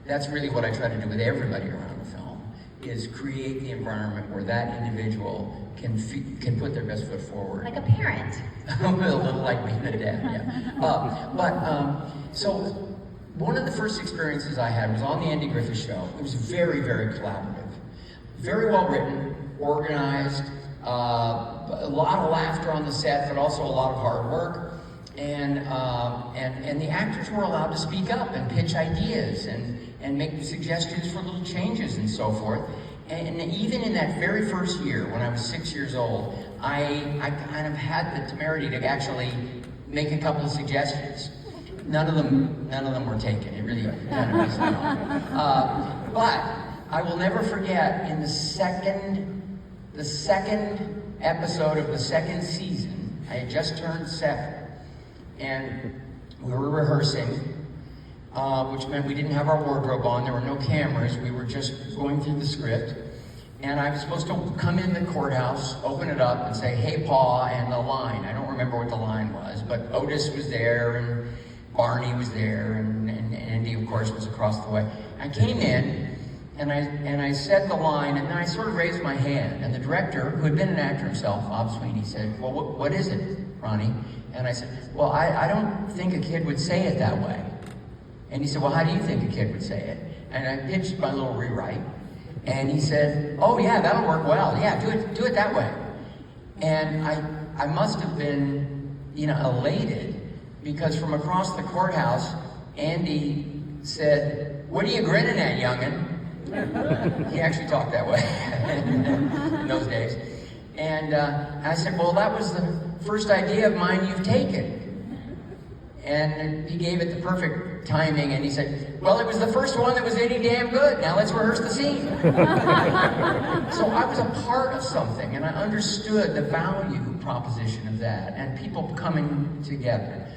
that's really what I try to do with everybody around the film, is create the environment where that individual can put their best foot forward. Like a parent. A little like being a dad, yeah. So one of the first experiences I had was on the Andy Griffith Show. It was very, very collaborative. Very well written, organized, a lot of laughter on the set, but also a lot of hard work. And the actors were allowed to speak up and pitch ideas and make suggestions for little changes and so forth. And even in that very first year, when I was 6 years old, I kind of had the temerity to actually make a couple of suggestions. None of them were taken. It really kind of pissed me off. But I will never forget, in the second episode of the second season, I had just turned 7, and we were rehearsing, which meant we didn't have our wardrobe on, there were no cameras, we were just going through the script, and I was supposed to come in the courthouse, open it up, and say, "Hey, Pa," and the line. I don't remember what the line was, but Otis was there, and Barney was there, and Andy, of course, was across the way. I came in, and I said the line, and then I sort of raised my hand, and the director, who had been an actor himself, Bob Sweeney, said, "Well, what is it, Ronnie?" And I said, "Well, I don't think a kid would say it that way." And he said, "Well, how do you think a kid would say it?" And I pitched my little rewrite, and he said, "Oh yeah, that'll work well. Yeah, do it that way." And I must have been, elated, because from across the courthouse, Andy said, "What are you grinning at, young'un?" He actually talked that way in those days. And I said, "Well, that was the first idea of mine you've taken." And he gave it the perfect timing, and he said, "Well, it was the first one that was any damn good. Now let's rehearse the scene." So I was a part of something, and I understood the value proposition of that, and people coming together.